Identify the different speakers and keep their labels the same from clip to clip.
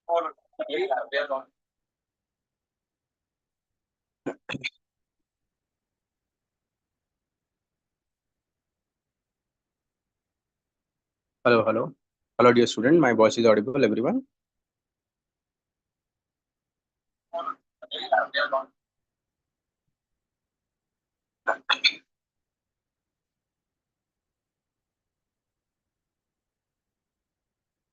Speaker 1: Hello, hello. Hello, dear student. My voice is audible, everyone.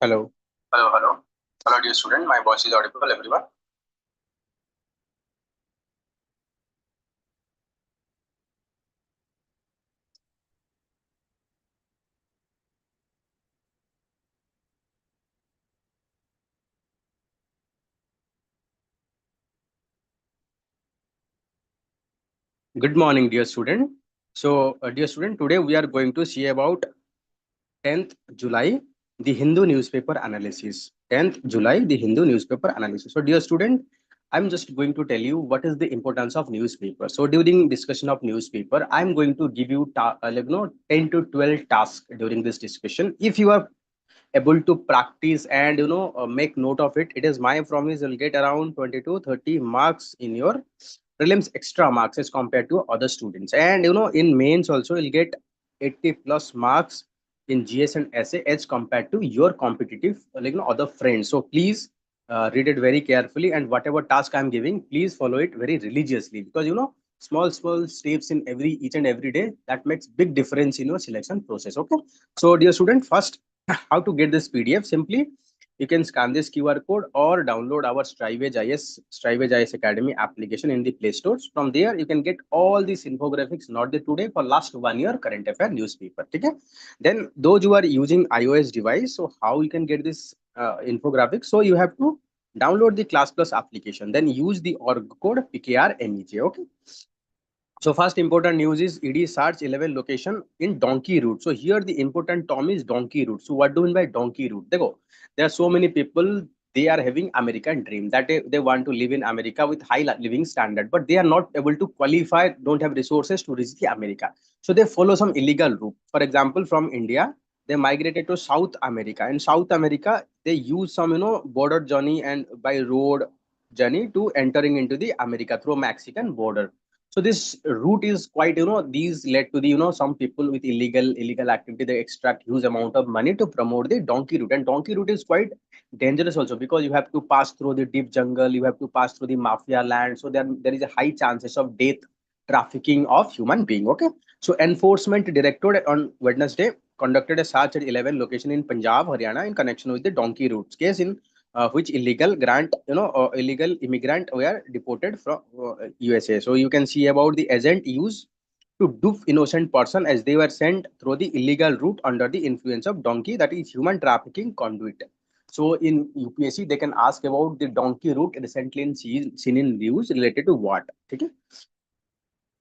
Speaker 1: Hello. Hello, hello. Hello, dear student. My voice is audible, everyone. Good morning, dear student. So, dear student, today we are going to see about 10th July, the Hindu newspaper analysis. 10th July, the Hindu newspaper analysis. So, dear student, I'm just going to tell you what is the importance of newspaper. So, during discussion of newspaper, I'm going to give you 10 to 12 tasks during this discussion. If you are able to practice and make note of it, it is my promise you'll get around 20 to 30 marks in your prelims, extra marks as compared to other students. And in mains also you'll get 80 plus marks in gs and essay as compared to your competitive other friends. So please read it very carefully, and whatever task I'm giving, please follow it very religiously, because small steps in each and every day, that makes big difference in your selection process. Okay, so dear student, first, how to get this PDF? Simply, you can scan this QR code or download our Strivage IS Academy application in the Play Stores. From there, you can get all these infographics, not the today, for last 1 year current affair newspaper. Okay? Then those who are using iOS device, so how you can get this infographics? So you have to download the Class Plus application, then use the org code PKRNEJ. Okay. So first important news is ED search 11 location in donkey route. So here the important term is donkey route. So what do you mean by donkey route? There are so many people, they are having American dream that they want to live in America with high living standard, but they are not able to qualify, don't have resources to reach the America. So they follow some illegal route. For example, from India, they migrated to South America. In South America, they use some border journey and by road journey to entering into the America through Mexican border. So this route is quite, these led to the, some people with illegal activity, they extract huge amount of money to promote the donkey route. And donkey route is quite dangerous also, because you have to pass through the deep jungle, you have to pass through the mafia land. So there is a high chances of death, trafficking of human being. Okay. So enforcement directorate on Wednesday conducted a search at 11 location in Punjab, Haryana in connection with the donkey routes case, in which illegal immigrant were deported from USA. So you can see about the agent used to dupe innocent person as they were sent through the illegal route under the influence of donkey, that is human trafficking conduit. So in UPSC, they can ask about the donkey route recently seen in news related to what? Okay.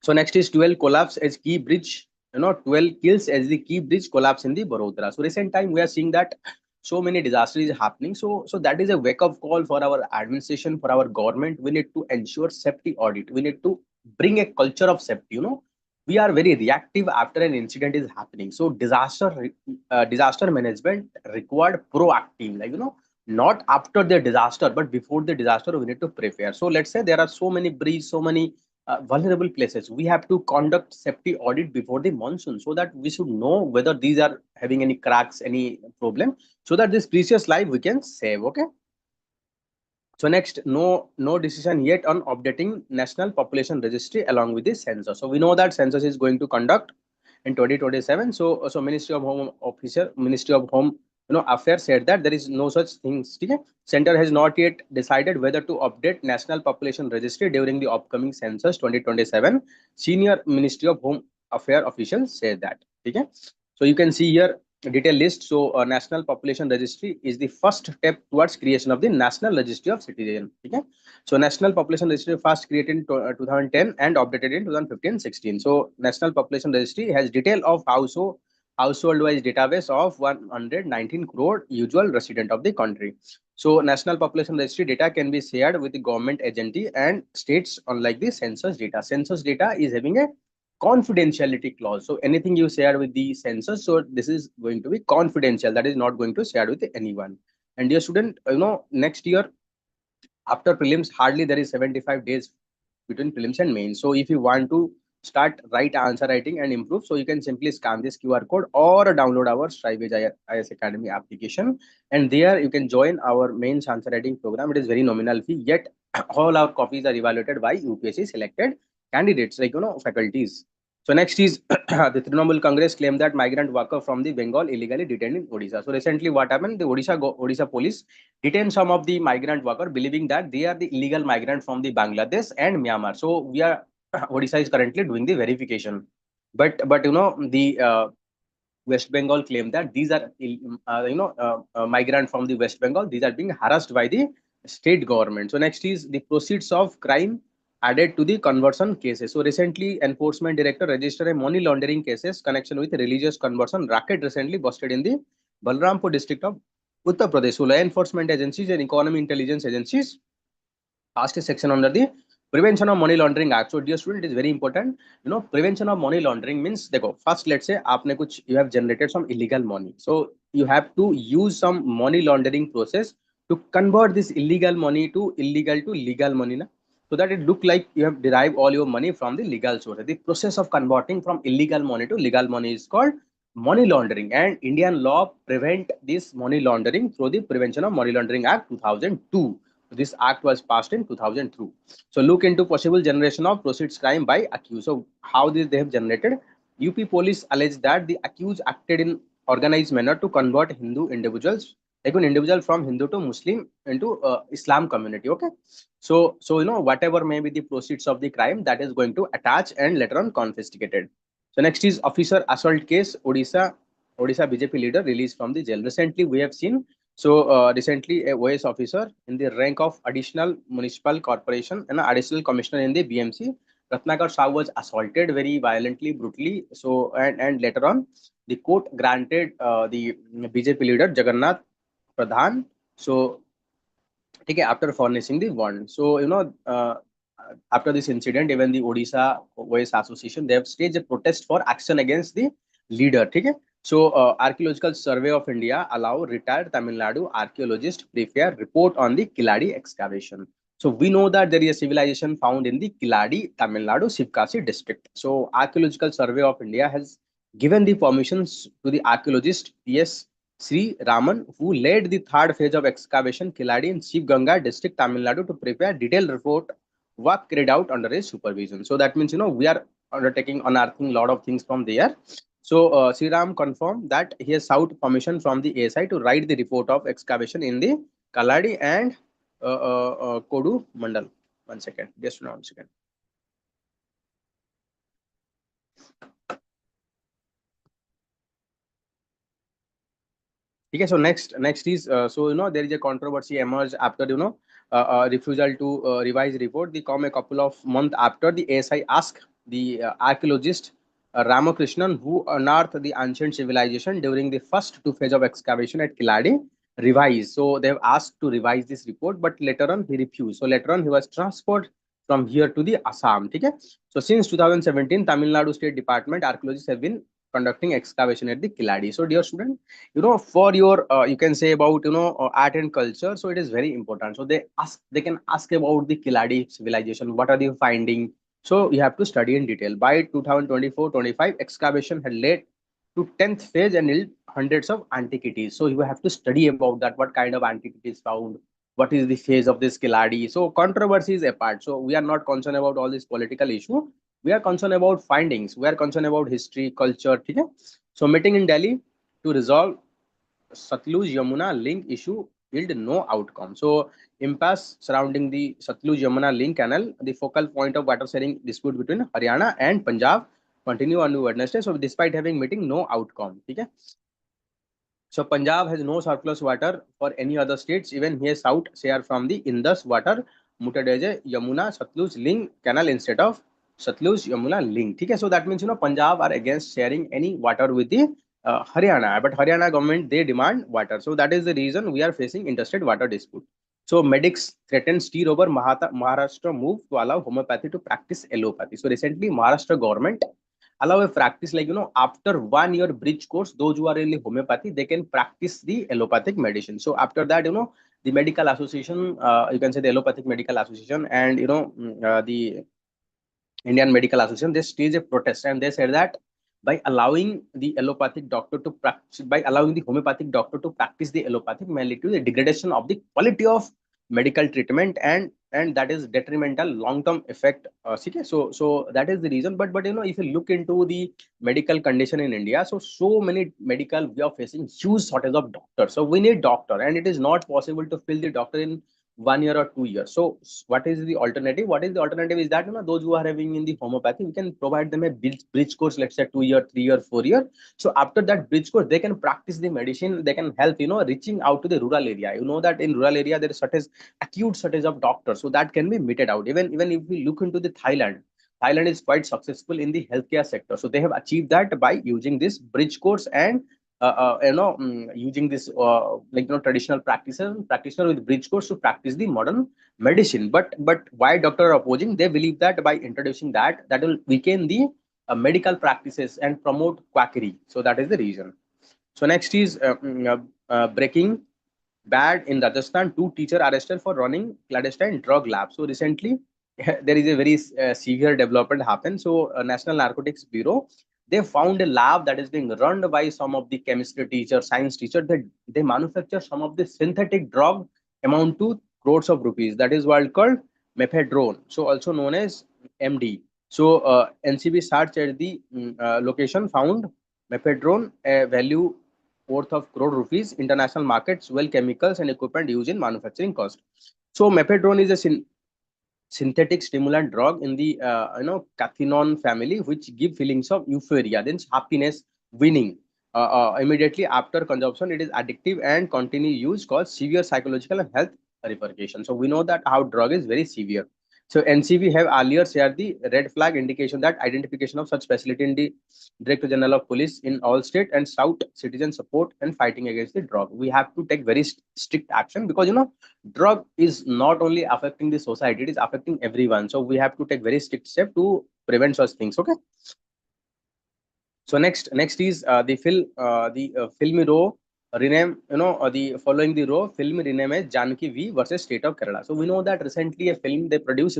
Speaker 1: So next is 12 collapse as key bridge, 12 kills as the key bridge collapse in the Barodara. So recent time we are seeing that so many disasters is happening. So that is a wake up call for our administration, for our government. We need to ensure safety audit. We need to bring a culture of safety. We are very reactive after an incident is happening. So disaster management required proactive, not after the disaster, but before the disaster, we need to prepare. So let's say there are so many bridges, so many vulnerable places. We have to conduct safety audit before the monsoon, so that we should know whether these are having any cracks, any problem, so that this precious life we can save. Okay. So next, no decision yet on updating national population registry along with the census. So we know that census is going to conduct in 2027. So Ministry of Home officer, Ministry of Home affairs said that there is no such things. Okay? Center has not yet decided whether to update national population registry during the upcoming census 2027. Senior Ministry of Home Affairs officials said that. Okay? So you can see here detailed list. So national population registry is the first step towards creation of the national registry of citizen. Okay? So national population registry first created in 2010 and updated in 2015-16. So national population registry has detail of household wise database of 119 crore usual resident of the country. So national population registry data can be shared with the government agency and states, unlike the census data. Census data is having a confidentiality clause. So anything you share with the census, so this is going to be confidential. That is not going to share with anyone. And dear student, next year after prelims, hardly there is 75 days between prelims and mains. So if you want to start right answer writing and improve, so you can simply scan this QR code or download our Strivage IAS Academy application, and there you can join our mains answer writing program. It is very nominal fee, yet all our copies are evaluated by UPSC selected candidates, like faculties. So next is the Trinamool Congress claimed that migrant worker from the Bengal illegally detained in Odisha. So recently, what happened? The Odisha police detained some of the migrant worker, believing that they are the illegal migrant from the Bangladesh and Myanmar. So we are Odisha is currently doing the verification, but the West Bengal claim that these are migrant from the West Bengal. These are being harassed by the state government. So next is the proceeds of crime added to the conversion cases. So recently, enforcement director registered a money laundering cases connection with religious conversion racket recently busted in the Balrampur district of Uttar Pradesh. So law enforcement agencies and economy intelligence agencies passed a section under the Prevention of Money Laundering Act. So dear student, it is very important. Prevention of money laundering means, देखो, first let's say आपने कुछ, you have generated some illegal money. So you have to use some money laundering process to convert this illegal money to legal money, na? So that it look like you have derived all your money from the legal source. The process of converting from illegal money to legal money is called money laundering, and Indian law prevent this money laundering through the Prevention of Money Laundering Act 2002. This act was passed in 2002. So look into possible generation of proceeds crime by accused. So how this they have generated? UP police alleged that the accused acted in organized manner to convert Hindu individuals, like an individual from Hindu to Muslim into Islam community. Okay, so whatever may be the proceeds of the crime, that is going to attach and later on confiscated. So next is officer assault case. Odisha BJP leader released from the jail. Recently we have seen, so recently a OS officer in the rank of additional municipal corporation and additional commissioner in the BMC, Ratnakar Sahu, was assaulted very violently, brutally. So and later on, the court granted the BJP leader Jagannath Pradhan. So okay, after furnishing the warrant. So after this incident, even the Odisha OS Association, they have staged a protest for action against the leader. Okay. So Archaeological Survey of India allow retired Tamil Nadu archaeologist prepare report on the Kiladi excavation. So we know that there is a civilization found in the Kiladi, Tamil Nadu, Sivkasi district. So Archaeological Survey of India has given the permissions to the archaeologist PS Sri Raman, who led the third phase of excavation Kiladi in Shiv Ganga district, Tamil Nadu, to prepare detailed report work carried out under his supervision. So that means, we are undertaking unearthing a lot of things from there. So Sri Ram confirmed that he has sought permission from the ASI to write the report of excavation in the Kaladi and Kodu Mandal. 1 second, just 1 second. Okay, so next is there is a controversy emerged after refusal to revise report. They come a couple of months after the ASI asked the archaeologist Ramakrishnan, who unearthed the ancient civilization during the first two phase of excavation at Kiladi, revise. So they have asked to revise this report, but later on he refused. So later on he was transferred from here to the Assam. Okay? So since 2017, Tamil Nadu State Department archaeologists have been conducting excavation at the Kiladi. So dear student, for your you can say about art and culture, so it is very important. So they can ask about the Kiladi civilization, what are the finding. So you have to study in detail. By 2024-25, excavation had led to 10th phase and yield hundreds of antiquities. So you have to study about that, what kind of antiquities found, what is the phase of this Kiladi. So controversies apart, so we are not concerned about all this political issue. We are concerned about findings. We are concerned about history, culture. Okay? So meeting in Delhi to resolve Satluj Yamuna link issue yield no outcome. So impasse surrounding the Satluj Yamuna link canal, the focal point of water sharing dispute between Haryana and Punjab, continue on Wednesday. So despite having meeting, no outcome. Okay? So Punjab has no surplus water for any other states. Even he has sought share from the Indus water, Mutadeje, Yamuna, Satluj link canal instead of Satluj Yamuna link. Okay? So that means Punjab are against sharing any water with the Haryana, but Haryana government, they demand water. So that is the reason we are facing interstate water dispute. So medics threaten steer over Maharashtra move to allow homeopathy to practice allopathy. So recently Maharashtra government allow a practice like, after 1 year bridge course, those who are in the homeopathy, they can practice the allopathic medicine. So after that, the medical association, you can say the allopathic medical association, and the Indian Medical Association, they staged a protest and they said that by allowing the allopathic doctor to practice, by allowing the homeopathic doctor to practice the allopathic, may lead to the degradation of the quality of medical treatment, and that is detrimental long-term effect. Okay, so that is the reason. But if you look into the medical condition in India, so many medical, we are facing huge shortage of doctors. So we need doctor, and it is not possible to fill the doctor in 1 year or 2 years. So what is the alternative? What is the alternative is that, those who are having in the homeopathy, we can provide them a bridge course, let's say 2 year, 3 year, 4 year. So after that bridge course, they can practice the medicine. They can help, reaching out to the rural area. You know that in rural area there is shortage, acute shortage of doctors. So that can be meted out. Even if we look into the Thailand, Thailand is quite successful in the healthcare sector. So they have achieved that by using this bridge course and using this traditional practitioner with bridge course to practice the modern medicine. But why doctor are opposing? They believe that by introducing that will weaken the medical practices and promote quackery. So that is the reason. So next is breaking bad in Rajasthan. Two teachers arrested for running clandestine drug lab. So recently, there is a very severe development happened. So National Narcotics Bureau, they found a lab that is being run by some of the chemistry teacher, science teacher. They manufacture some of the synthetic drug amount to crores of rupees. That is what called mephedrone. So also known as MD. So NCB search at the location found mephedrone, a value worth of crore rupees, international markets, well chemicals and equipment used in manufacturing cost. So mephedrone is a synthetic stimulant drug in the cathinone family, which give feelings of euphoria, then happiness, winning. Immediately after consumption, it is addictive and continue use cause severe psychological and health repercussions. So we know that how drug is very severe. So NCV have earlier shared the red flag indication that identification of such facility in the Director General of Police in all state and South citizen support and fighting against the drug. We have to take very strict action because drug is not only affecting the society, it is affecting everyone. So we have to take very strict step to prevent such things. Okay. So next is the film row rename, the following the row film rename as Janaki V versus State of Kerala. So we know that recently a film they produced,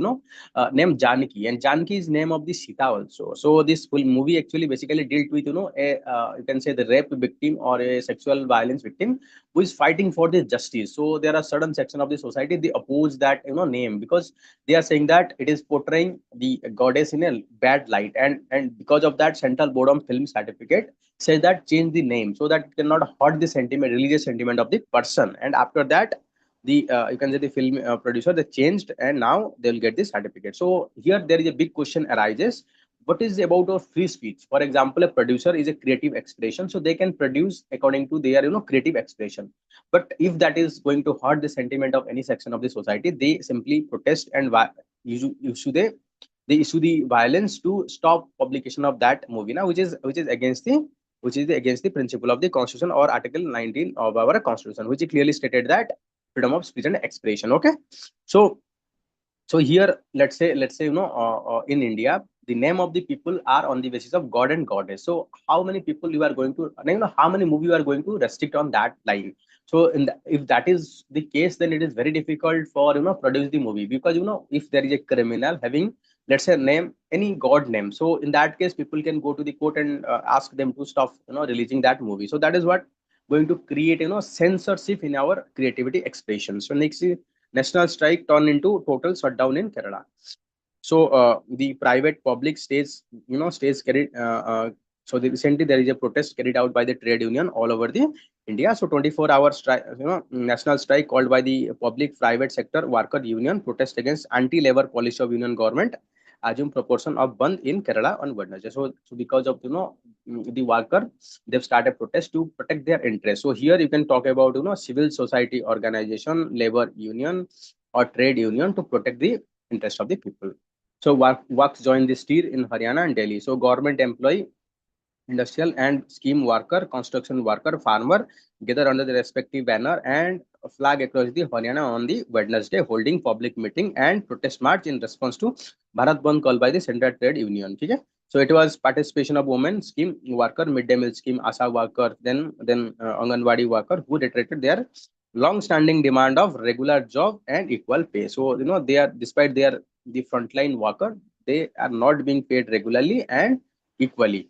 Speaker 1: named Janaki, and Janaki is name of the Sita also. So this full movie actually basically dealt with, a you can say the rape victim or a sexual violence victim who is fighting for the justice. So there are certain section of the society they oppose that name, because they are saying that it is portraying the goddess in a bad light, and because of that Central Board of Film Certificate says that change the name so that it cannot hurt the sentiment, religious sentiment of the person. And after that, the you can say the film producer, they changed, and now they will get the certificate. So here there is a big question arises: what is about our free speech? For example, a producer is a creative expression, so they can produce according to their creative expression. But if that is going to hurt the sentiment of any section of the society, they simply protest and issue they issue the violence to stop publication of that movie now, which is against the against the principle of the constitution or article 19 of our constitution, which clearly stated that freedom of speech and expression. Okay. So here let's say in India the name of the people are on the basis of god and goddess. So how many people you are going to, how many movie you are going to restrict on that line? So if that is the case, then it is very difficult for produce the movie, because if there is a criminal having, let's say, name any god name, so in that case people can go to the court and ask them to stop releasing that movie. So that is what going to create censorship in our creativity expression. So next is national strike turned into total shutdown in Kerala. So the private public stays carried. Recently there is a protest carried out by the trade union all over the India. So 24-hour strike, national strike called by the public private sector worker union protest against anti-labor policy of union government assume proportion of band in Kerala on Wednesday. So because of the worker, they've started protest to protect their interests. So here you can talk about civil society organization, labor union or trade union to protect the interest of the people. So works join this tier in Haryana and Delhi. So government employee, industrial and scheme worker, construction worker, farmer gather under the respective banner and flag across the Haryana on the Wednesday, holding public meeting and protest march in response to Bharat Bandh called by the Central Trade Union. Okay? So it was participation of women scheme worker, midday meal scheme, ASA worker, then Anganwadi worker who reiterated their long-standing demand of regular job and equal pay. So they are, despite they are the frontline worker, they are not being paid regularly and equally.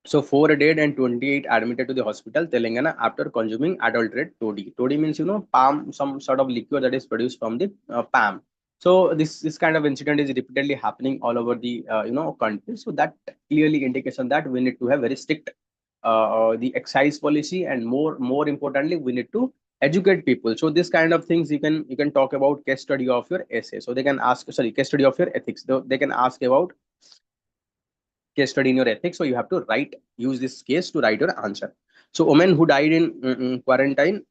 Speaker 1: So 4 dead and 28 admitted to the hospital, Telangana, after consuming adulterated toddy. Toddy means palm, some sort of liquid that is produced from the palm. So this kind of incident is repeatedly happening all over the country. So that clearly indication that we need to have very strict the excise policy, and more importantly, we need to educate people. So this kind of things you can talk about case study of your essay. So they can ask, sorry, case study of your ethics. They can ask about case study in your ethics. So you have to use this case to write your answer. So women who died in quarantine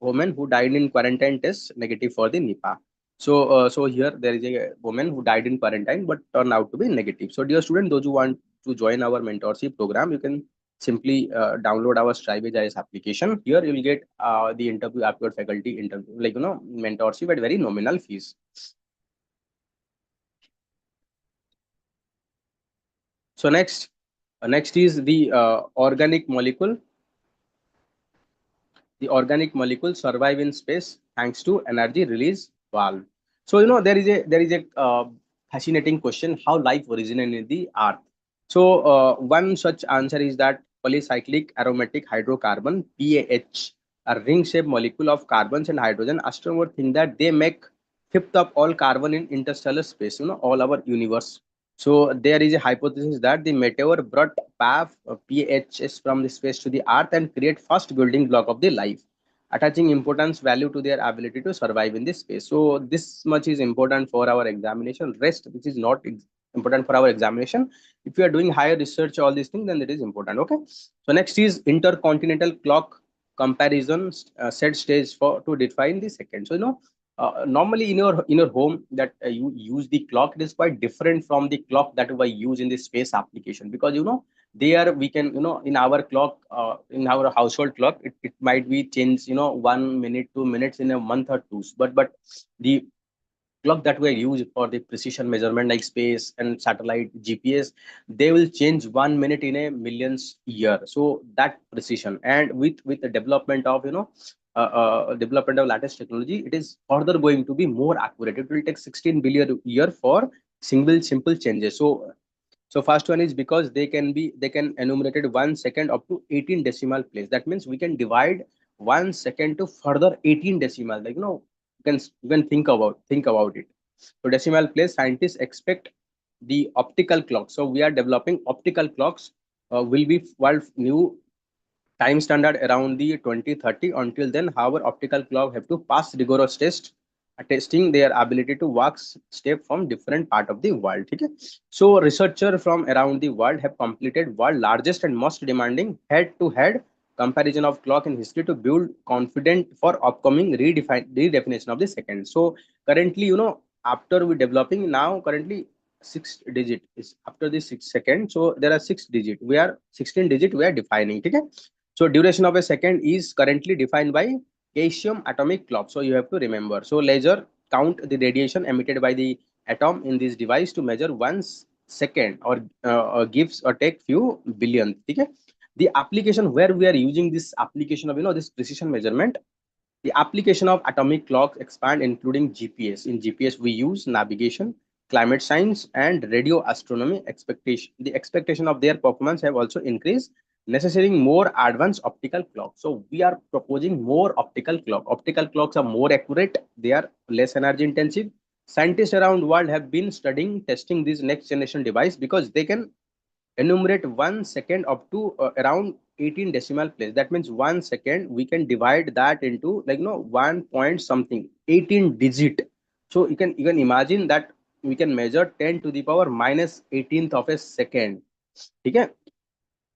Speaker 1: test negative for the Nipah. So here there is a woman who died in quarantine but turned out to be negative. So dear student, those who want to join our mentorship program, you can simply download our Strive IAS application. Here you will get the interview after faculty interview, like mentorship at very nominal fees. So next is the organic molecules survive in space thanks to energy release valve. So there is a fascinating question: how life originated in the Earth. So one such answer is that polycyclic aromatic hydrocarbon (PAH), a ring-shaped molecule of carbons and hydrogen. Astronomers think that they make fifth of all carbon in interstellar space. All our universe. So there is a hypothesis that the meteor brought PAHs from the space to the Earth and create first building block of the life, attaching importance value to their ability to survive in this space. So this much is important for our examination. Rest, which is not important for our examination. If you are doing higher research, all these things, then it is important. Okay. So next is intercontinental clock comparison set stage for to define the second. So normally in your home that you use the clock, it is quite different from the clock that we use in the space application, because there we can in our clock, in our household clock, it might be changed 1 minute 2 minutes in a month or two, but the clock that we use for the precision measurement like space and satellite GPS, they will change 1 minute in a millions year. So that precision, and with the development of development of latest technology, it is further going to be more accurate. It will take 16 billion year for single simple changes. So first one is because they can enumerated 1 second up to 18 decimal place. That means we can divide 1 second to further 18 decimal. Like you can think about it. So decimal place, scientists expect the optical clock. So we are developing optical clocks. Will be world new time standard around the 2030. Until then, however, optical clock have to pass rigorous test, testing their ability to walk step from different part of the world. Okay? So researcher from around the world have completed world largest and most demanding head-to-head comparison of clock in history to build confident for upcoming redefinition of the second. So currently, after we developing now, currently 6 digit is after the 6 second. So there are 6 digit. We are 16 digit. We are defining. Okay? So duration of a second is currently defined by Caesium atomic clock. So you have to remember. So laser count the radiation emitted by the atom in this device to measure 1 second, or gives or take few billion. Okay? The application where we are using this application of this precision measurement, the application of atomic clocks expand, including GPS. In GPS, we use navigation, climate science, and radio astronomy. The expectation of their performance have also increased, necessitating more advanced optical clocks. So we are proposing more optical clock. Optical clocks are more accurate. They are less energy intensive. Scientists around the world have been studying, testing these next generation device because they can enumerate 1 second up to around 18 decimal place. That means 1 second we can divide that into, like 1 point something 18 digit. So you can imagine that we can measure 10 to the power minus 18th of a second. Okay?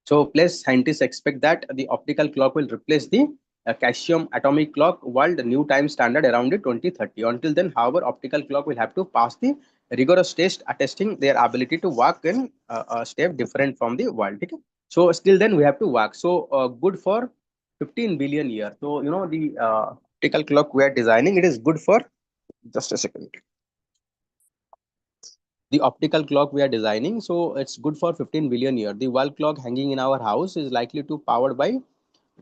Speaker 1: So plus scientists expect that the optical clock will replace the Caesium atomic clock world new time standard around the 2030. Until then, however, optical clock will have to pass the rigorous test attesting their ability to work in a step different from the world. Okay? So still then we have to work. So good for 15 billion years. So the optical clock we are designing, it is good for, just a second. the optical clock we are designing, so it's good for 15 billion years. The wall clock hanging in our house is likely to powered by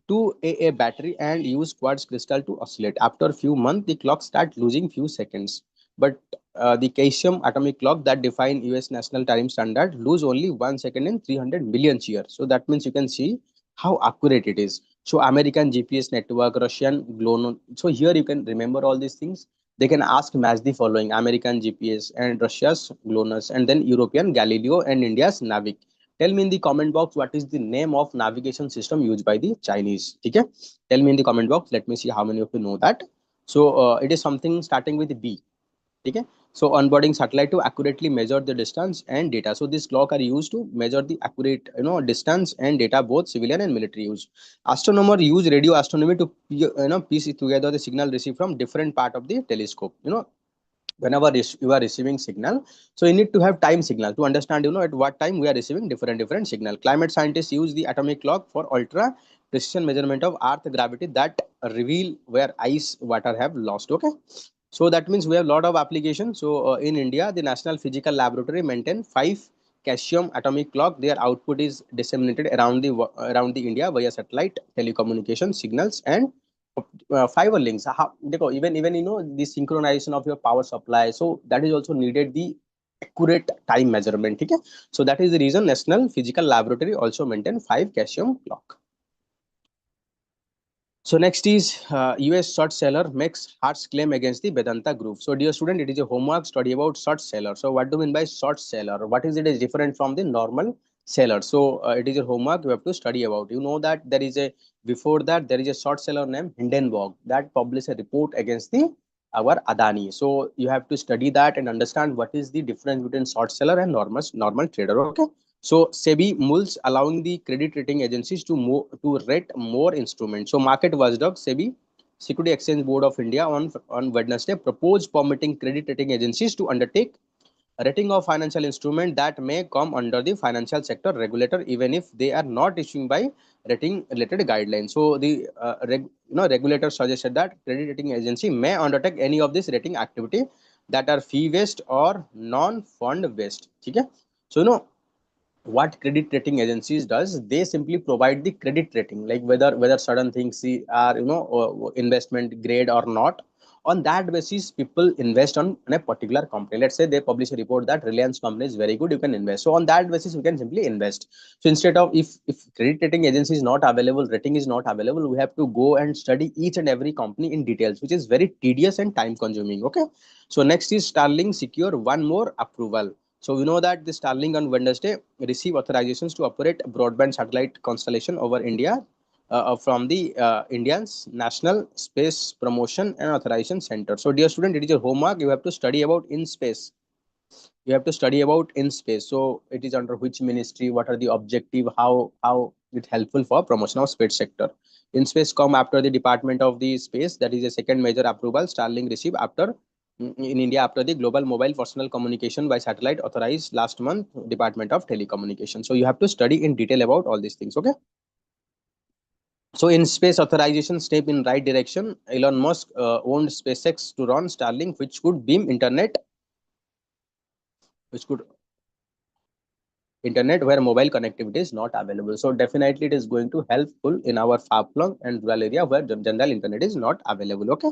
Speaker 1: 2 AA battery and use quartz crystal to oscillate. After a few months, the clock start losing few seconds. But the Caesium atomic clock that define US national time standard lose only 1 second in 300 million years. So that means you can see how accurate it is. So American GPS network, Russian GLONASS. So here you can remember all these things. They can ask match the following: American GPS and Russia's GLONASS, and then European Galileo and India's Navic. Tell me in the comment box what is the name of navigation system used by the Chinese. Okay, tell me in the comment box. Let me see how many of you know that. So it is something starting with B. Okay, so onboarding satellite to accurately measure the distance and data. So this clock are used to measure the accurate distance and data, both civilian and military use. Astronomer use radio astronomy to piece together the signal received from different part of the telescope. Whenever you are receiving signal, so you need to have time signal to understand at what time we are receiving different signal. Climate scientists use the atomic clock for ultra precision measurement of earth gravity that reveal where ice water have lost. Okay, so that means we have a lot of applications. So in India, the National Physical Laboratory maintain 5 Caesium atomic clock. Their output is disseminated around the India via satellite telecommunication signals and fiber links. Even the synchronization of your power supply, so that is also needed the accurate time measurement. Okay, so that is the reason National Physical Laboratory also maintain 5 Caesium clock. So next is US short seller makes harsh claim against the Vedanta group. So dear student, it is a homework study about short seller. So what do you mean by short seller? What is it is different from the normal seller? So it is a homework you have to study about. You know that there is a, before that there is a short seller named Hindenburg that published a report against the our Adani. So you have to study that and understand what is the difference between short seller and normal trader. Okay. So SEBI rules allowing the credit rating agencies to rate more instruments. So market watchdog SEBI, Security Exchange Board of India, on Wednesday proposed permitting credit rating agencies to undertake rating of financial instrument that may come under the financial sector regulator, even if they are not issuing by rating related guidelines. So the regulator suggested that credit rating agency may undertake any of this rating activity that are fee based or non fund based. Okay, so what credit rating agencies does, they simply provide the credit rating, like whether certain things are investment grade or not. On that basis people invest on a particular company. Let's say they publish a report that Reliance company is very good, you can invest. So on that basis we can simply invest. So instead of, if credit rating agency is not available, rating is not available, we have to go and study each and every company in details, which is very tedious and time consuming. Okay, so next is Starlink secure one more approval. So we know that the Starlink on Wednesday receive authorizations to operate broadband satellite constellation over India from the Indian's National Space Promotion and Authorization Center. So dear student, it is your homework. You have to study about in space. You have to study about in space. So it is under which ministry, what are the objective, how it helpful for promotion of space sector. In space come after the Department of the Space. That is a second major approval Starlink received after in India after the global mobile personal communication by satellite authorized last month, Department of Telecommunication. So you have to study in detail about all these things. Okay. So in space authorization step in right direction. Elon Musk owned SpaceX to run Starlink, which could beam which could internet where mobile connectivity is not available. So definitely it is going to helpful in our far-flung and rural area where general internet is not available. Okay.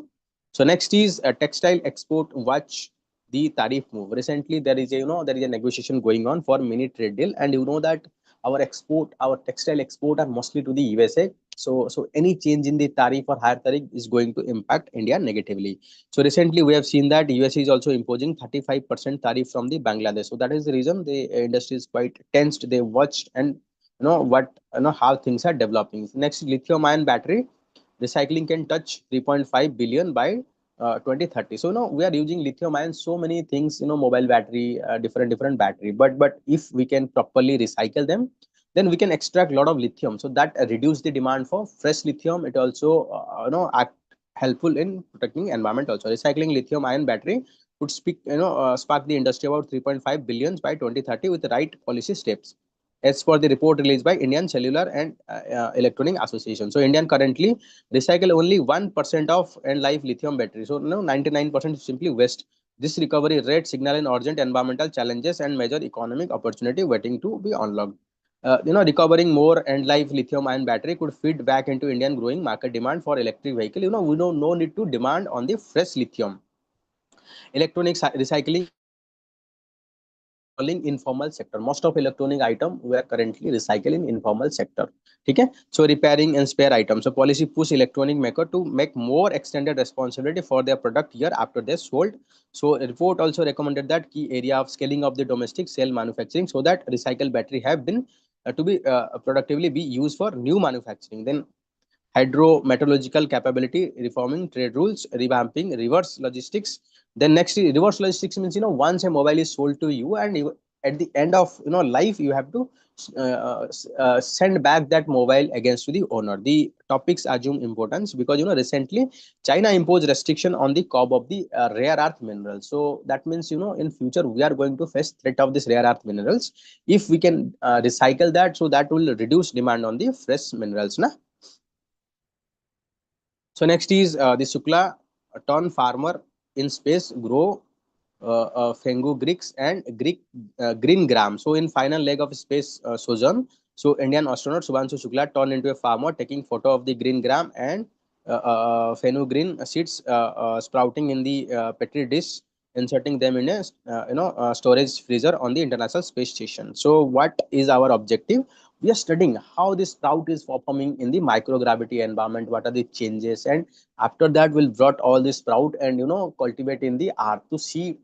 Speaker 1: So next is a textile export watch the tariff move. Recently there is a there is a negotiation going on for mini trade deal, and you know that our textile export are mostly to the USA. So any change in the tariff or higher tariff is going to impact India negatively. So recently we have seen that USA is also imposing 35% tariff from the Bangladesh. So that is the reason the industry is quite tensed. They watched and how things are developing. Next, lithium ion battery recycling can touch 3.5 billion by 2030. So we are using lithium ion so many things, mobile battery, different battery, but if we can properly recycle them, then we can extract a lot of lithium, so that reduce the demand for fresh lithium. It also act helpful in protecting environment. Also recycling lithium ion battery would spark the industry about 3.5 billions by 2030 with the right policy steps, as per the report released by Indian Cellular and Electronic Association. So Indian currently recycle only 1% of end life lithium battery. So 99% is simply waste. This recovery rate signal an urgent environmental challenges and major economic opportunity waiting to be unlocked. Recovering more end-life lithium-ion battery could feed back into Indian growing market demand for electric vehicle. We don't no need to demand on the fresh lithium. Electronics recycling installing informal sector. Most of electronic item we are currently recycling informal sector. Okay, so repairing and spare items. So policy push electronic maker to make more extended responsibility for their product year after they sold. So a report also recommended that key area of scaling of the domestic cell manufacturing so that recycled battery have been to be productively be used for new manufacturing. Then hydrometeorological capability, reforming trade rules, revamping reverse logistics. Then next, reverse logistics means once a mobile is sold to you, and at the end of life, you have to send back that mobile against to the owner. The topics assume importance because recently China imposed restriction on the cob of the rare earth minerals. So that means in future we are going to face threat of this rare earth minerals. If we can recycle that, so that will reduce demand on the fresh minerals. Na? So next is the Sukla ton farmer in space grow fenugreeks and green gram. So in final leg of space sojourn, so Indian astronaut Subhanshu Shukla turned into a farmer taking photo of the green gram and fenugreek seeds sprouting in the petri dish, inserting them in a storage freezer on the International Space Station. So what is our objective? We are studying how this sprout is performing in the microgravity environment. What are the changes, and after that we'll brought all this sprout and cultivate in the earth to see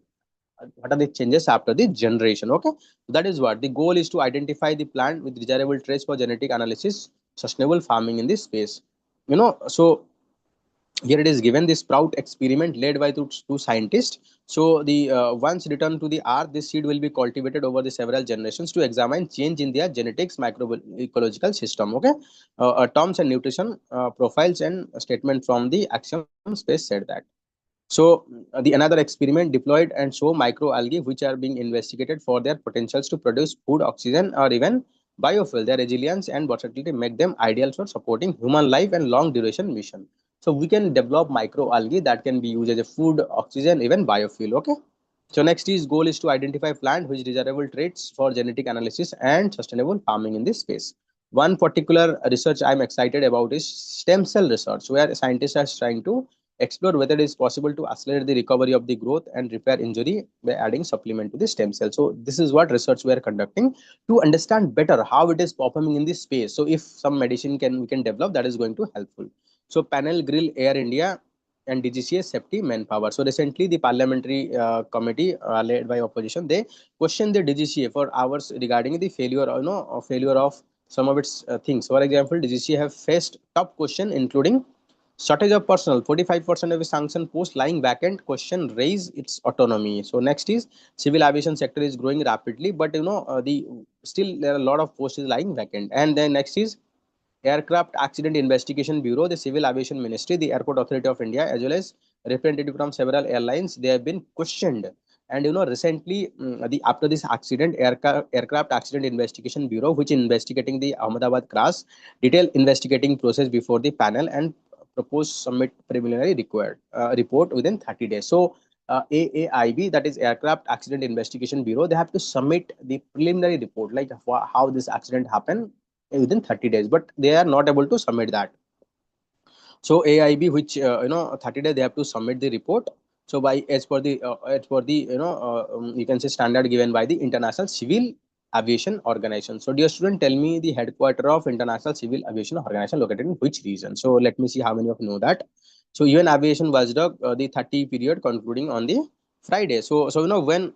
Speaker 1: what are the changes after the generation. Okay, that is what the goal is, to identify the plant with desirable traits for genetic analysis, sustainable farming in this space. So here it is given the sprout experiment led by two scientists. So the once returned to the earth, this seed will be cultivated over the several generations to examine change in their genetics microecological system. Okay, terms and nutrition profiles and statement from the axiom space said that. So the another experiment deployed and show microalgae which are being investigated for their potentials to produce food, oxygen, or even biofuel. Their resilience and versatility make them ideal for supporting human life and long duration mission. So we can develop microalgae that can be used as a food, oxygen, even biofuel. Okay. So next is goal is to identify plant which desirable traits for genetic analysis and sustainable farming in this space. One particular research I'm excited about is stem cell research, where scientists are trying to explore whether it is possible to accelerate the recovery of the growth and repair injury by adding supplement to the stem cell. So this is what research we are conducting to understand better how it is performing in this space. So if some medicine we can develop, that is going to helpful. So panel grill Air India and DGCA safety manpower. So recently the parliamentary committee led by opposition, they questioned the DGCA for hours regarding the failure, failure of some of its things. For example, DGCA have faced top question including shortage of personnel, 45% of the sanction post lying vacant, question raise its autonomy. So next is civil aviation sector is growing rapidly, but the still there are a lot of posts is lying vacant. And then next is Aircraft Accident Investigation Bureau, the Civil Aviation Ministry, the Airport Authority of India, as well as representative from several airlines, they have been questioned. And recently, the after this accident, Aircraft Accident Investigation Bureau, which investigating the Ahmedabad crash, detailed investigating process before the panel and propose submit preliminary required report within 30 days. So AAIB, that is Aircraft Accident Investigation Bureau, they have to submit the preliminary report, like how this accident happened within 30 days, but they are not able to submit that. So AIB, which 30 days they have to submit the report. So by as per the you can say standard given by the International Civil Aviation Organization. So dear student, tell me the headquarter of International Civil Aviation Organization located in which region? So let me see how many of you know that. So UN Aviation Watchdog, the 30 period concluding on the Friday. So when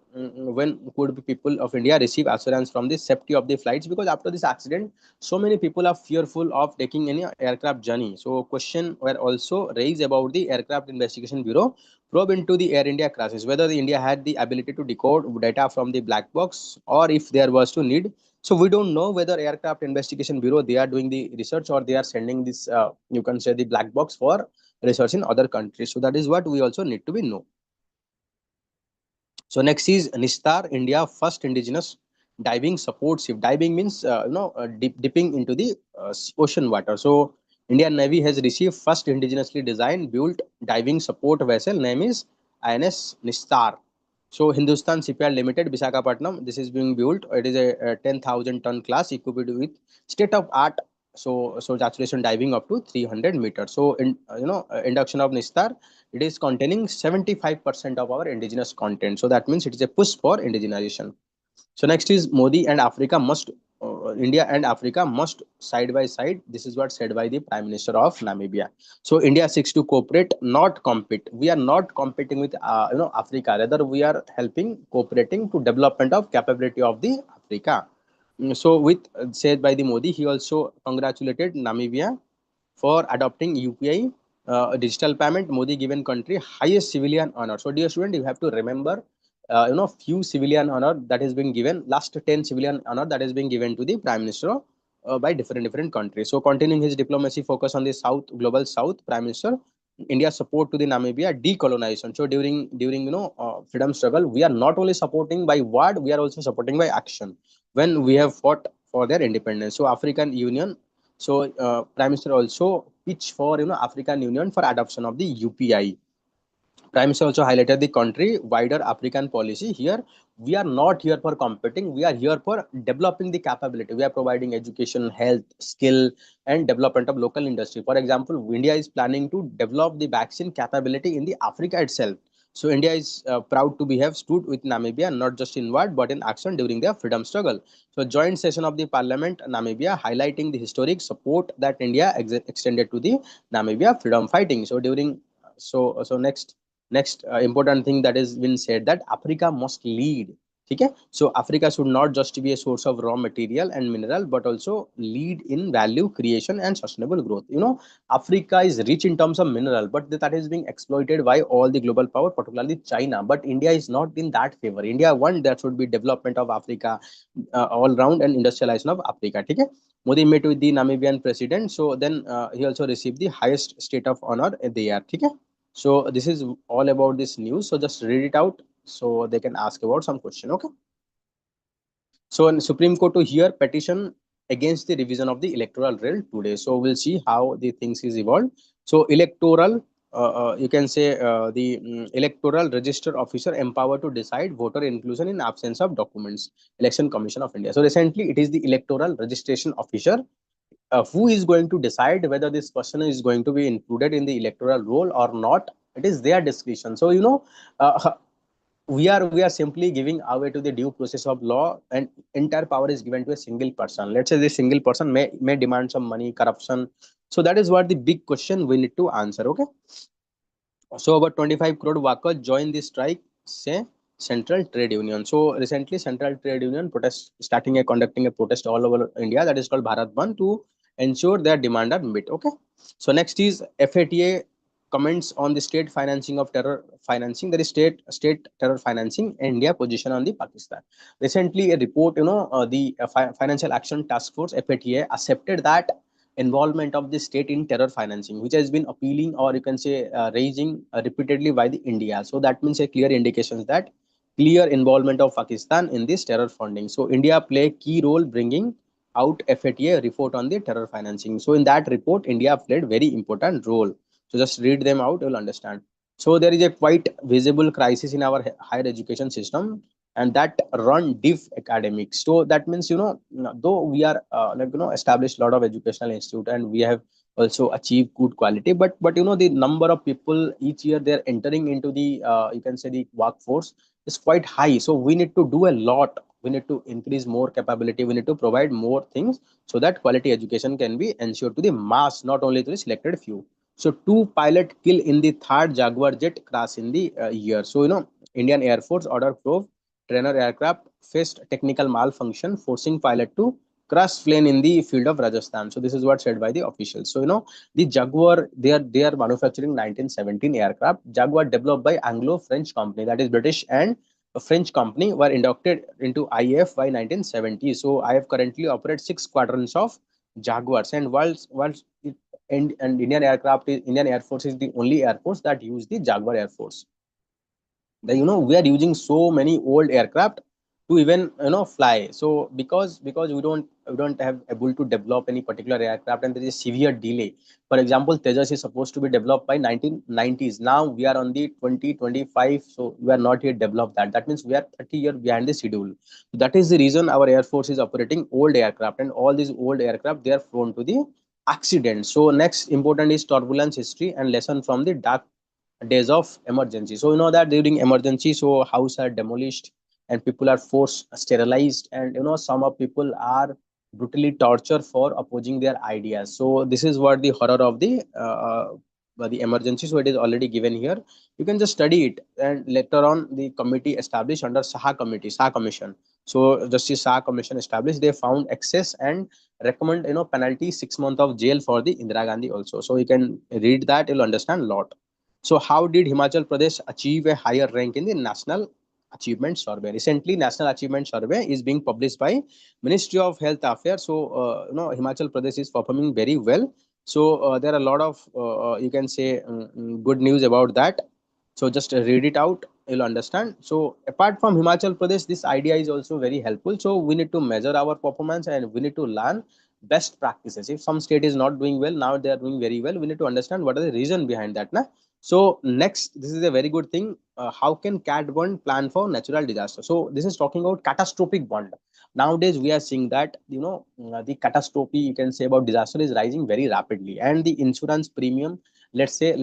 Speaker 1: could people of India receive assurance from the safety of the flights? Because after this accident, so many people are fearful of taking any aircraft journey. So question were also raised about the Aircraft Investigation Bureau probe into the Air India crashes, whether the India had the ability to decode data from the black box or if there was to need. So we don't know whether Aircraft Investigation Bureau they are doing the research or they are sending this you can say the black box for research in other countries. So that is what we also need to be know. So next is Nistar, India first indigenous diving support ship. Diving means dipping into the ocean water. So Indian Navy has received first indigenously designed built diving support vessel. Name is INS Nistar. So Hindustan Shipyard Limited, Visakhapatnam, this is being built. It is a 10,000 ton class equipped with state of art. So saturation diving up to 300 meters. So induction of Nistar, it is containing 75% of our indigenous content. So that means it is a push for indigenization. So next is Modi and Africa must India and Africa must side by side. This is what said by the Prime Minister of Namibia. So India seeks to cooperate, not compete. We are not competing with Africa. Rather, we are helping cooperating to development of capability of the Africa. So with said by the Modi, he also congratulated Namibia for adopting UPI digital payment. Modi given country highest civilian honor. So dear student, you have to remember few civilian honor that has been given, last 10 civilian honor that has been given to the prime minister by different countries. So continuing his diplomacy focus on the south, global south, prime minister India support to the Namibia decolonization. So during freedom struggle, we are not only supporting by word, we are also supporting by action when we have fought for their independence. So African Union, so Prime Minister also pitch for African Union for adoption of the UPI. Prime Minister also highlighted the country wider African policy. Here, we are not here for competing. We are here for developing the capability. We are providing education, health, skill, and development of local industry. For example, India is planning to develop the vaccine capability in the Africa itself. So India is proud to be have stood with Namibia, not just in word but in action during their freedom struggle. So joint session of the Parliament Namibia highlighting the historic support that India extended to the Namibia freedom fighting. So during so next important thing that has been said that Africa must lead. Okay, so Africa should not just be a source of raw material and mineral but also lead in value creation and sustainable growth. Africa is rich in terms of mineral, but that is being exploited by all the global power, particularly China. But India is not in that favor. India one that should be development of Africa, all round and industrialization of Africa. Okay, Modi met with the Namibian president, so then he also received the highest state of honor there. Okay, so this is all about this news. So just read it out so they can ask about some question. Okay. So in Supreme Court to hear petition against the revision of the electoral rule today. So we'll see how the things is evolved. So electoral, you can say the electoral register officer empowered to decide voter inclusion in absence of documents. Election Commission of India. So recently, it is the electoral registration officer who is going to decide whether this person is going to be included in the electoral roll or not. It is their discretion. So uh, we are simply giving away to the due process of law, and entire power is given to a single person. Let's say this single person may demand some money, corruption. So that is what the big question we need to answer. Okay, so about 25 crore workers join the strike, say Central Trade Union. So recently, Central Trade Union protest starting a conducting a protest all over India that is called Bharat Bandh to ensure their demand are met. Okay. So next is FATA comments on the state financing of terror financing. There is state terror financing India position on the Pakistan. Recently, a report, the Financial Action Task Force FATA accepted that involvement of the state in terror financing, which has been appealing or you can say raising repeatedly by the India. So that means a clear indications that clear involvement of Pakistan in this terror funding. So India play a key role bringing out FATA report on the terror financing. So in that report, India played very important role. So just read them out, you'll understand. So there is a quite visible crisis in our higher education system, and that run diff academics. So that means though we are established a lot of educational institute and we have also achieved good quality, but the number of people each year they're entering into the you can say the workforce is quite high. So we need to do a lot. We need to increase more capability. We need to provide more things so that quality education can be ensured to the mass, not only to the selected few. So two pilot kill in the third Jaguar jet crash in the year. So Indian Air Force order proof trainer aircraft faced technical malfunction, forcing pilot to crash plane in the field of Rajasthan. So this is what said by the officials. So the Jaguar they are manufacturing 1917 aircraft. Jaguar developed by Anglo-French company, that is British and a French company, were inducted into IAF by 1970. So IAF currently operates 6 squadrons of Jaguars, and whilst it, and Indian Air Force is the only air force that use the Jaguar Air Force. We are using so many old aircraft, to even fly. So because we don't have able to develop any particular aircraft, and there is a severe delay. For example, Tejas is supposed to be developed by 1990s. Now we are on the 2025, so we are not yet developed that. That means we are 30 years behind the schedule. That is the reason our air force is operating old aircraft, and all these old aircraft, they are prone to the accident. So next important is turbulence history and lesson from the dark days of emergency. So you know that during emergency, so houses are demolished and people are forced sterilized, and some of people are brutally tortured for opposing their ideas. So this is what the horror of the emergency. So it is already given here. You can just study it, and later on the committee established under Saha commission. So Justice Saha commission established, they found excess and recommend penalty 6 months of jail for the Indira Gandhi also. So you can read that, you'll understand a lot. So how did Himachal Pradesh achieve a higher rank in the National Achievement Survey? Recently, National Achievement Survey is being published by Ministry of Health Affairs. So Himachal Pradesh is performing very well. So there are a lot of you can say good news about that. So just read it out, you'll understand. So apart from Himachal Pradesh, this idea is also very helpful. So we need to measure our performance and we need to learn best practices. If some state is not doing well, now they are doing very well, we need to understand what are the reason behind that. Na? So next, this is a very good thing. How can cat bond plan for natural disaster? So this is talking about catastrophic bond. Nowadays, we are seeing that the catastrophe, you can say, about disaster is rising very rapidly, and the insurance premium. Let's say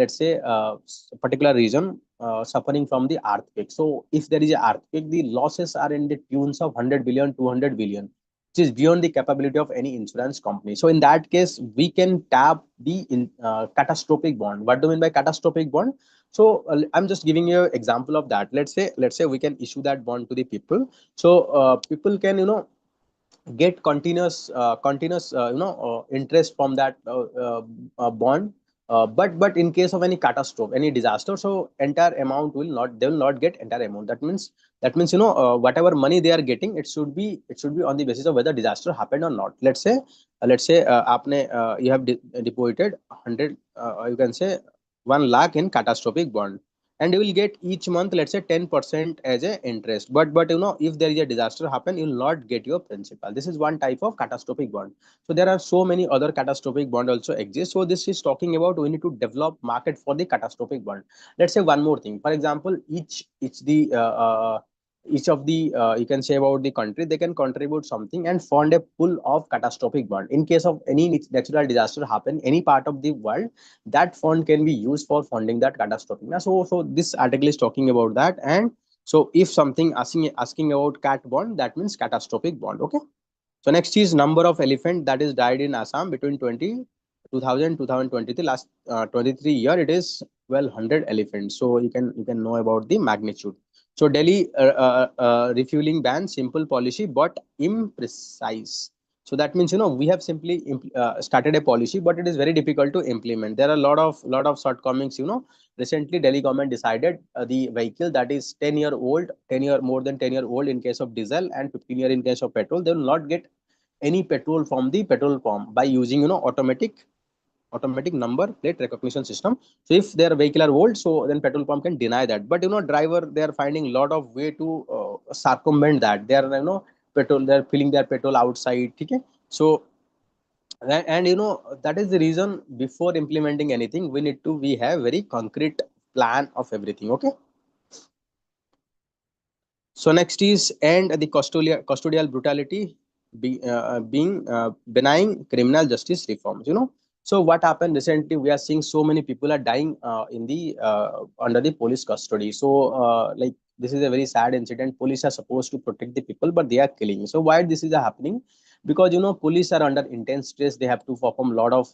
Speaker 1: particular region suffering from the earthquake. So if there is an earthquake, the losses are in the tunes of 100 billion, 200 billion, which is beyond the capability of any insurance company. So in that case, we can tap the catastrophic bond. What do you mean by catastrophic bond? So I'm just giving you an example of that. Let's say we can issue that bond to the people. So people can get continuous interest from that bond. But in case of any catastrophe, any disaster, so entire amount will not, they will not get entire amount. That means whatever money they are getting, it should be on the basis of whether disaster happened or not. Let's say you have deposited 100, you can say 1 lakh in catastrophic bond, and you will get each month, let's say 10% as a interest. But if there is a disaster happen, you will not get your principal. This is one type of catastrophic bond. So there are so many other catastrophic bond also exist. So this is talking about we need to develop market for the catastrophic bond. Let's say one more thing. For example, each of the you can say about the country, they can contribute something and fund a pool of catastrophic bond. In case of any natural disaster happen any part of the world, that fund can be used for funding that catastrophe. Now, so this article is talking about that. And so if something asking about cat bond, that means catastrophic bond. Okay. So next is number of elephant that is died in Assam between 2023 last 23 year. It is 1200 elephants. So you can know about the magnitude. So Delhi refueling ban, simple policy but imprecise. So that means we have simply started a policy, but it is very difficult to implement. There are a lot of shortcomings. Recently Delhi government decided the vehicle that is 10-year old, 10-year more than 10-year old in case of diesel and 15-year in case of petrol, they will not get any petrol from the petrol pump by using automatic number plate recognition system. So if their vehicle are old, so then petrol pump can deny that. But driver, they are finding a lot of way to circumvent that. They are petrol, they are filling their petrol outside. Okay. So and that is the reason, before implementing anything, we have very concrete plan of everything. Okay. So next is end the custodial brutality, being benign criminal justice reforms. So what happened recently? We are seeing so many people are dying in the under the police custody. So like this is a very sad incident. Police are supposed to protect the people, but they are killing. So why this is happening? Because police are under intense stress. They have to perform a lot of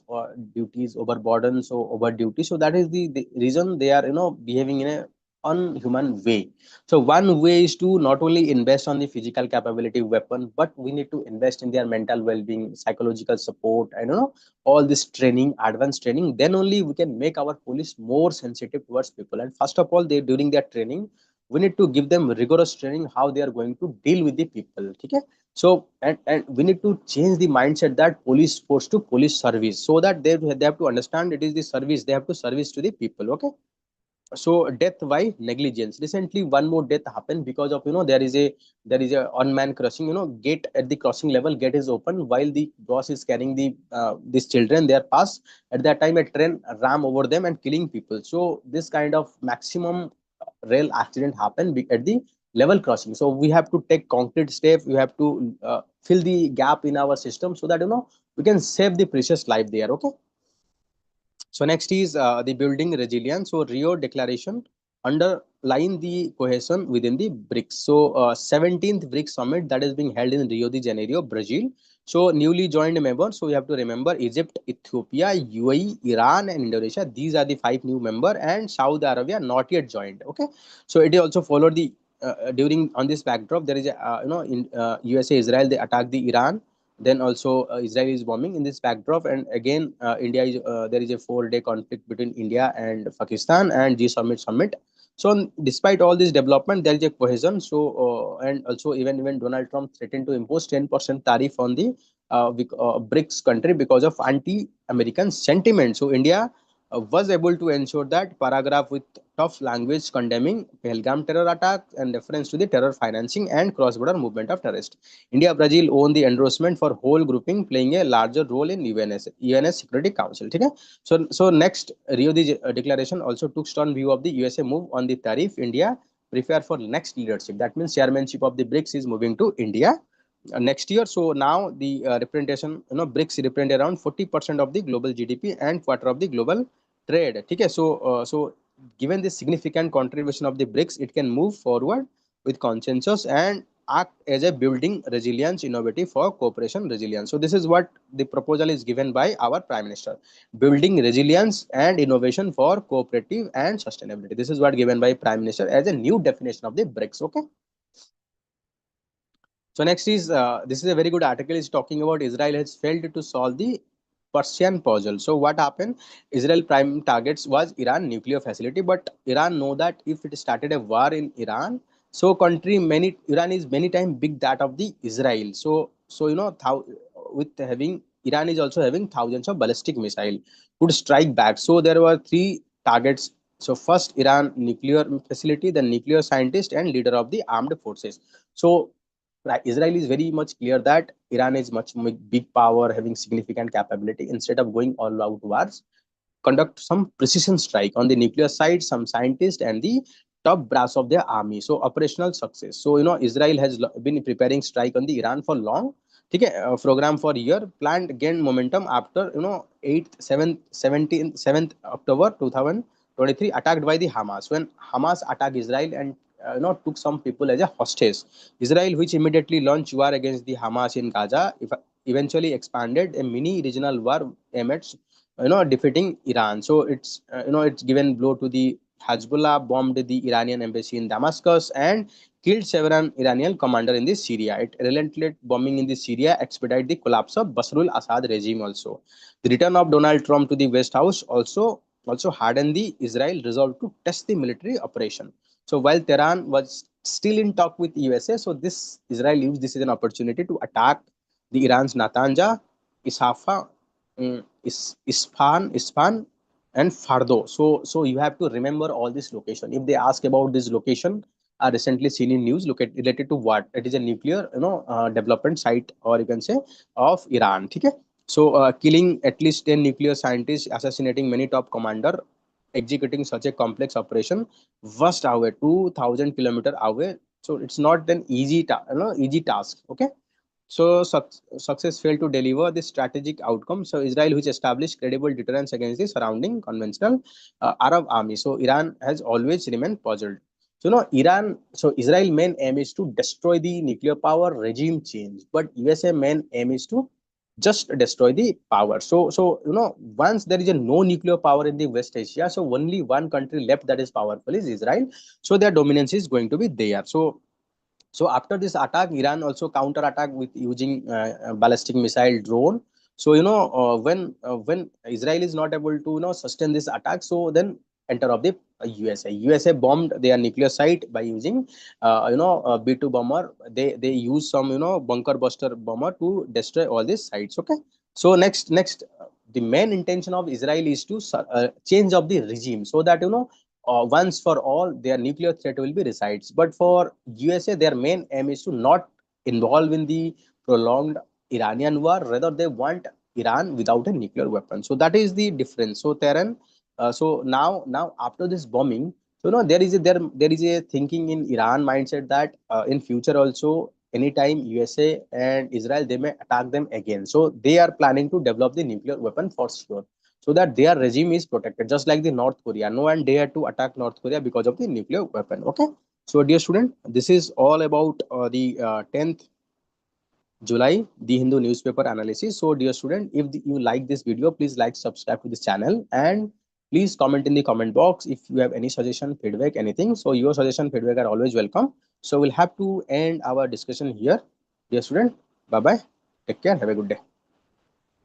Speaker 1: duties, overburden, so over duty. So that is the reason they are behaving in a unhuman way. So one way is to not only invest on the physical capability weapon, but we need to invest in their mental well-being, psychological support, and all this training, advanced training. Then only we can make our police more sensitive towards people. And first of all, they during their training, we need to give them rigorous training how they are going to deal with the people. Okay. So and we need to change the mindset that police force to police service, so that they have to understand it is the service, they have to service to the people. Okay. So death by negligence. Recently, one more death happened because of, there is a unmanned crossing. Gate at the crossing level, gate is open while the boss is carrying the these children. They are passed at that time. A train ram over them and killing people. So this kind of maximum rail accident happened at the level crossing. So we have to take concrete steps. We have to fill the gap in our system so that we can save the precious life there. Okay. So next is the building resilience. So Rio Declaration underline the cohesion within the BRICS. So 17th BRICS summit that is being held in Rio de Janeiro, Brazil. So newly joined members. So you have to remember Egypt, Ethiopia, UAE, Iran, and Indonesia. These are the 5 new members, and Saudi Arabia not yet joined. Okay, so it is also followed the during on this backdrop there is a in USA Israel they attacked the Iran, then also Israel is bombing in this backdrop, and again India is there is a 4 day conflict between India and Pakistan and G summit. So despite all this development, there is a cohesion. So and also even Donald Trump threatened to impose 10% tariff on the BRICS country because of anti-American sentiment. So India was able to ensure that paragraph with tough language condemning Pahalgam terror attack and reference to the terror financing and cross-border movement of terrorists. India, Brazil own the endorsement for whole grouping playing a larger role in UNS Security Council. Okay? So next, Rio de Declaration also took strong view of the USA move on the tariff. India prepare for next leadership. That means chairmanship of the BRICS is moving to India next year. So now the representation, BRICS represent around 40% of the global GDP and quarter of the global trade. Okay, so given the significant contribution of the BRICS, it can move forward with consensus and act as a building resilience innovative for cooperation resilience. So this is what the proposal is given by our Prime Minister: building resilience and innovation for cooperative and sustainability. This is what given by Prime Minister as a new definition of the BRICS. Okay. So next is this is a very good article. Is talking about Israel has failed to solve the Persian puzzle. So what happened? Israel prime targets was Iran nuclear facility, but Iran know that if it started a war in Iran, so country many Iran is many times big that of the Israel. So with having Iran is also having thousands of ballistic missile could strike back. So there were 3 targets. So first Iran nuclear facility, then nuclear scientist and leader of the armed forces. So Israel is very much clear that Iran is much big power having significant capability. Instead of going all out wars, conduct some precision strike on the nuclear side, some scientists and the top brass of their army. So operational success. So Israel has been preparing strike on the Iran for long. Okay, program for year planned gain momentum after 8th 7th 17th 7th October 2023 attacked by the Hamas. When Hamas attacked Israel and took some people as a hostage, Israel, which immediately launched war against the Hamas in Gaza, eventually expanded a mini regional war amidst defeating Iran. So it's given blow to the Hezbollah, bombed the Iranian embassy in Damascus, and killed several Iranian commander in the Syria. It relentless bombing in the Syria expedite the collapse of Bashar al-Assad regime. Also, the return of Donald Trump to the West House also hardened the Israel resolve to test the military operation. So while Tehran was still in talk with USA, so this Israel used this as an opportunity to attack the Iran's Natanz, Isfahan, Isfahan, and Fardo. So you have to remember all this location. If they ask about this location, are recently seen in news. Look at related to what it is a nuclear development site, or you can say of Iran. Okay. So killing at least 10 nuclear scientists, assassinating many top commander, executing such a complex operation vast away 2000 kilometer away. So it's not an easy task. Okay. So success failed to deliver the strategic outcome. So Israel, which established credible deterrence against the surrounding conventional Arab army. So Iran has always remained puzzled. So So Israel main aim is to destroy the nuclear power regime change, but USA main aim is to just destroy the power. So once there is a no nuclear power in the West Asia, so only one country left that is powerful is Israel. So their dominance is going to be there. So after this attack, Iran also counter attack with using ballistic missile drone. So when Israel is not able to sustain this attack, so then enter of the USA. USA bombed their nuclear site by using B2 bomber. They use some bunker buster bomber to destroy all these sites. Okay. So next the main intention of Israel is to change of the regime so that once for all their nuclear threat will be resides. But for USA, their main aim is to not involve in the prolonged Iranian war. Rather, they want Iran without a nuclear weapon. So that is the difference. So Tehran, so now after this bombing, so no, there is a thinking in Iran mindset that in future also anytime USA and Israel they may attack them again. So they are planning to develop the nuclear weapon for sure, so that their regime is protected, just like the North Korea. No one dare to attack North Korea because of the nuclear weapon. Okay. So dear student, this is all about the 10th July, the Hindu newspaper analysis. So, dear student, if you like this video, please like, subscribe to this channel, and please comment in the comment box if you have any suggestion, feedback, anything. So, your suggestion, feedback are always welcome. So, we'll have to end our discussion here. Dear student, bye bye. Take care. Have a good day.